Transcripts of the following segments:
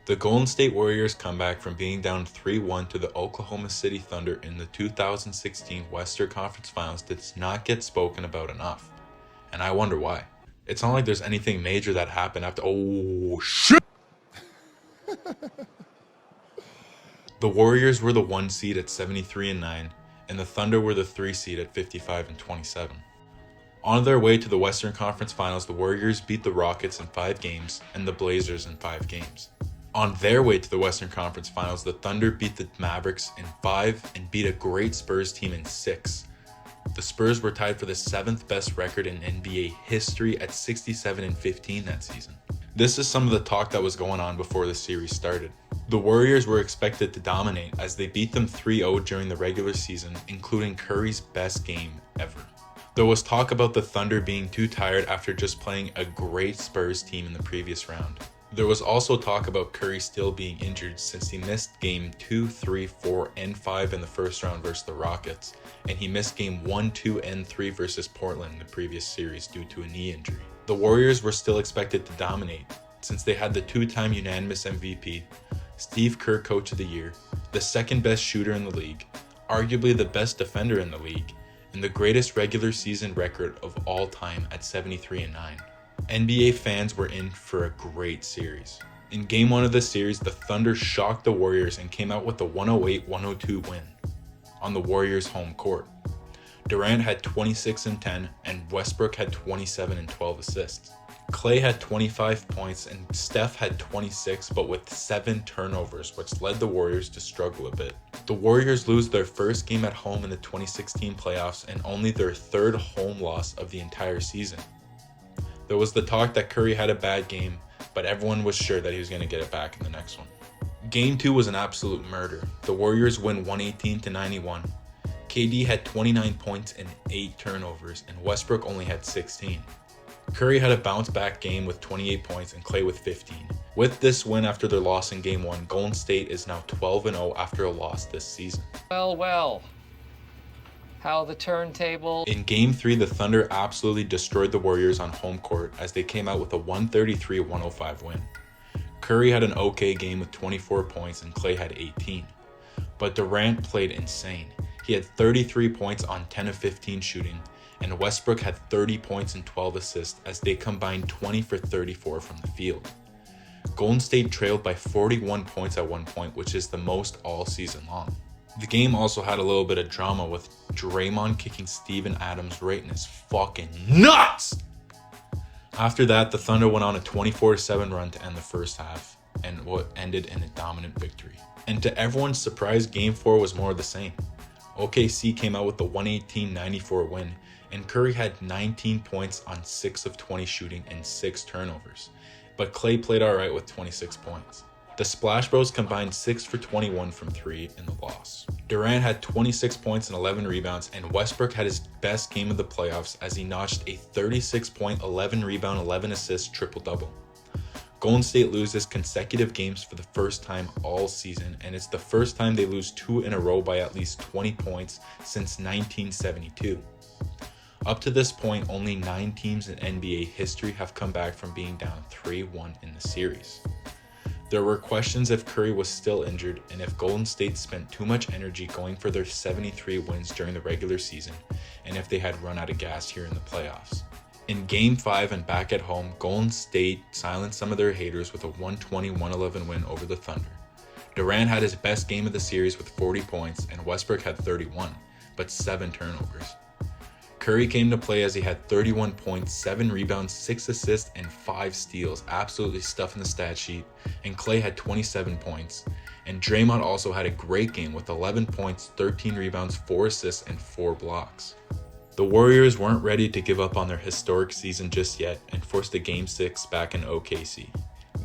The Golden State Warriors come back from being down 3-1 to the Oklahoma City Thunder in the 2016 Western Conference Finals does not get spoken about enough. And I wonder why. It's not like there's anything major that happened after. Oh shit! The Warriors were the 1 seed at 73-9, and the Thunder were the 3 seed at 55-27. On their way to the Western Conference Finals, the Warriors beat the Rockets in 5 games and the Blazers in 5 games. On their way to the Western Conference Finals, the Thunder beat the Mavericks in 5 and beat a great Spurs team in 6. The Spurs were tied for the 7th best record in NBA history at 67-15 that season. This is some of the talk that was going on before the series started. The Warriors were expected to dominate as they beat them 3-0 during the regular season, including Curry's best game ever. There was talk about the Thunder being too tired after just playing a great Spurs team in the previous round. There was also talk about Curry still being injured since he missed game 2, 3, 4, and 5 in the first round versus the Rockets, and he missed game 1, 2, and 3 versus Portland in the previous series due to a knee injury. The Warriors were still expected to dominate since they had the 2-time unanimous MVP, Steve Kerr Coach of the Year, the second best shooter in the league, arguably the best defender in the league, and the greatest regular season record of all time at 73-9. NBA fans were in for a great series. In Game 1 of the series, the Thunder shocked the Warriors and came out with a 108-102 win on the Warriors' home court. Durant had 26 and 10, and Westbrook had 27 and 12 assists. Clay had 25 points, and Steph had 26, but with 7 turnovers, which led the Warriors to struggle a bit. The Warriors lose their first game at home in the 2016 playoffs and only their 3rd home loss of the entire season. There was the talk that Curry had a bad game, but everyone was sure that he was going to get it back in the next one. Game 2 was an absolute murder. The Warriors win 118-91. KD had 29 points and 8 turnovers, and Westbrook only had 16. Curry had a bounce-back game with 28 points and Clay with 15. With this win after their loss in Game 1, Golden State is now 12-0 after a loss this season. Well. How the turntable. In Game 3, the Thunder absolutely destroyed the Warriors on home court as they came out with a 133-105 win. Curry had an okay game with 24 points and Clay had 18. But Durant played insane. He had 33 points on 10 of 15 shooting, and Westbrook had 30 points and 12 assists as they combined 20 for 34 from the field. Golden State trailed by 41 points at one point, which is the most all season long. The game also had a little bit of drama with Draymond kicking Steven Adams right in his fucking nuts! After that, the Thunder went on a 24-7 run to end the first half, and what ended in a dominant victory. And to everyone's surprise, Game 4 was more of the same. OKC came out with the 118-94 win, and Curry had 19 points on 6 of 20 shooting and 6 turnovers. But Clay played alright with 26 points. The Splash Bros combined 6 for 21 from 3 in the loss. Durant had 26 points and 11 rebounds, and Westbrook had his best game of the playoffs as he notched a 36-point, 11 rebound, 11 assist triple-double. Golden State loses consecutive games for the first time all season, and it's the first time they lose 2 in a row by at least 20 points since 1972. Up to this point, only 9 teams in NBA history have come back from being down 3-1 in the series. There were questions if Curry was still injured and if Golden State spent too much energy going for their 73 wins during the regular season, and if they had run out of gas here in the playoffs. In Game 5 and back at home, Golden State silenced some of their haters with a 120-111 win over the Thunder. Durant had his best game of the series with 40 points, and Westbrook had 31, but 7 turnovers. Curry came to play as he had 31 points, 7 rebounds, 6 assists, and 5 steals, absolutely stuffing the stat sheet, and Clay had 27 points. And Draymond also had a great game with 11 points, 13 rebounds, 4 assists, and 4 blocks. The Warriors weren't ready to give up on their historic season just yet and forced a Game 6 back in OKC.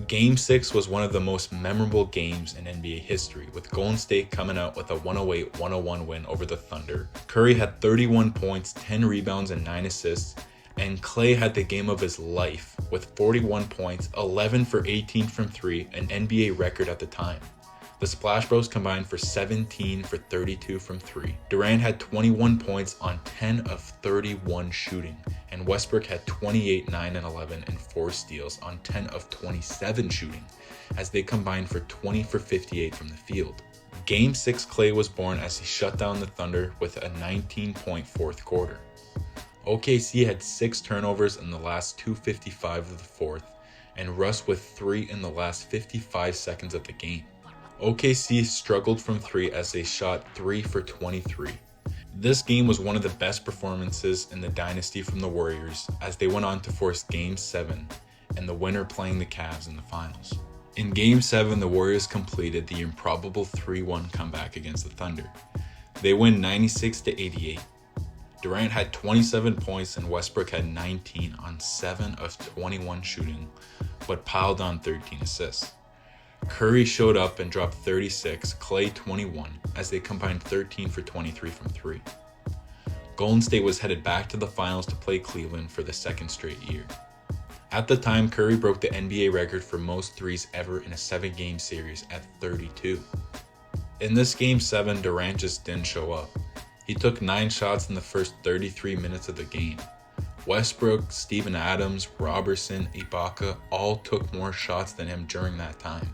Game 6 was one of the most memorable games in NBA history, with Golden State coming out with a 108-101 win over the Thunder. Curry had 31 points, 10 rebounds, and 9 assists, and Clay had the game of his life with 41 points, 11 for 18 from 3, an NBA record at the time. The Splash Bros combined for 17 for 32 from 3. Durant had 21 points on 10 of 31 shooting, and Westbrook had 28, 9, and 11 and 4 steals on 10 of 27 shooting, as they combined for 20 for 58 from the field. Game 6 Klay was born as he shut down the Thunder with a 19-point fourth quarter. OKC had 6 turnovers in the last 2:55 of the fourth, and Russ with 3 in the last 55 seconds of the game. OKC struggled from 3 as they shot 3 for 23. This game was one of the best performances in the dynasty from the Warriors, as they went on to force Game 7 and the winner playing the Cavs in the finals. In Game 7, the Warriors completed the improbable 3-1 comeback against the Thunder. They win 96-88. Durant had 27 points and Westbrook had 19 on 7 of 21 shooting, but piled on 13 assists. Curry showed up and dropped 36, Klay 21, as they combined 13 for 23 from 3. Golden State was headed back to the finals to play Cleveland for the second straight year. At the time, Curry broke the NBA record for most threes ever in a 7-game series at 32. In this Game 7, Durant just didn't show up. He took 9 shots in the first 33 minutes of the game. Westbrook, Steven Adams, Robertson, Ibaka all took more shots than him during that time.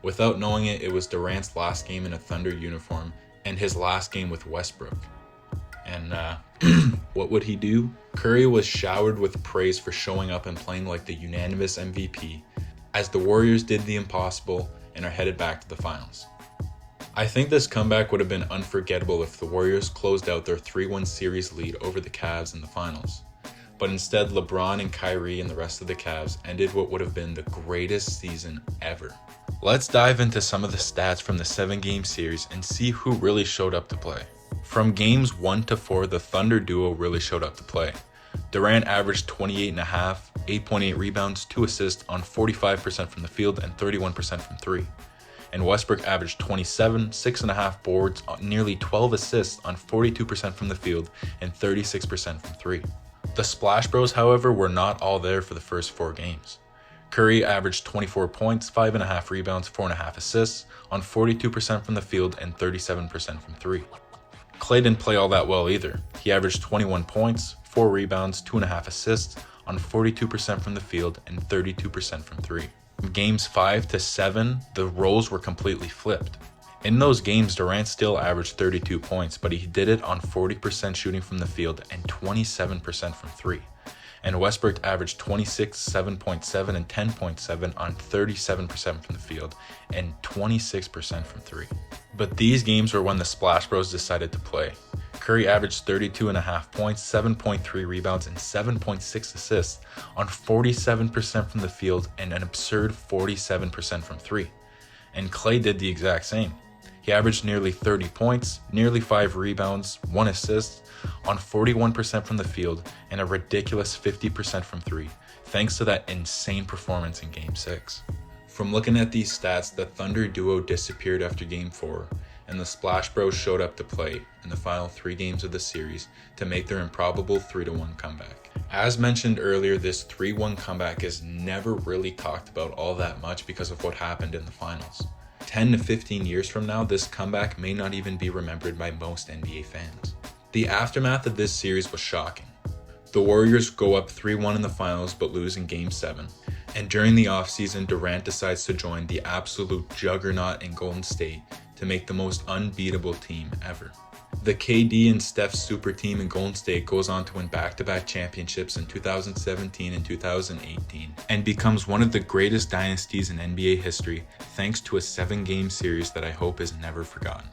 Without knowing it, it was Durant's last game in a Thunder uniform and his last game with Westbrook. And what would he do? Curry was showered with praise for showing up and playing like the unanimous MVP, as the Warriors did the impossible and are headed back to the finals. I think this comeback would have been unforgettable if the Warriors closed out their 3-1 series lead over the Cavs in the finals. But instead, LeBron and Kyrie and the rest of the Cavs ended what would have been the greatest season ever. Let's dive into some of the stats from the 7-game series and see who really showed up to play. From games 1 to 4, the Thunder duo really showed up to play. Durant averaged 28.5, 8.8 rebounds, 2 assists on 45% from the field and 31% from 3. And Westbrook averaged 27, 6.5 boards, nearly 12 assists on 42% from the field and 36% from 3. The Splash Bros, however, were not all there for the first 4 games. Curry averaged 24 points, 5.5 rebounds, 4.5 assists on 42% from the field and 37% from 3. Klay didn't play all that well either. He averaged 21 points, 4 rebounds, 2.5 assists on 42% from the field and 32% from 3. From games 5 to 7, the roles were completely flipped. In those games, Durant still averaged 32 points, but he did it on 40% shooting from the field and 27% from 3. And Westbrook averaged 26, 7.7, and 10.7 on 37% from the field and 26% from 3. But these games were when the Splash Bros decided to play. Curry averaged 32.5 points, 7.3 rebounds, and 7.6 assists on 47% from the field and an absurd 47% from 3. And Klay did the exact same. He averaged nearly 30 points, nearly 5 rebounds, 1 assist on 41% from the field and a ridiculous 50% from 3, thanks to that insane performance in Game 6. From looking at these stats, the Thunder duo disappeared after Game 4, and the Splash Bros showed up to play in the final 3 games of the series to make their improbable 3-1 comeback. As mentioned earlier, this 3-1 comeback is never really talked about all that much because of what happened in the finals. 10 to 15 years from now, this comeback may not even be remembered by most NBA fans. The aftermath of this series was shocking. The Warriors go up 3-1 in the finals but lose in Game 7. And during the offseason, Durant decides to join the absolute juggernaut in Golden State to make the most unbeatable team ever. The KD and Steph super team in Golden State goes on to win back-to-back championships in 2017 and 2018 and becomes one of the greatest dynasties in NBA history thanks to a 7-game series that I hope is never forgotten.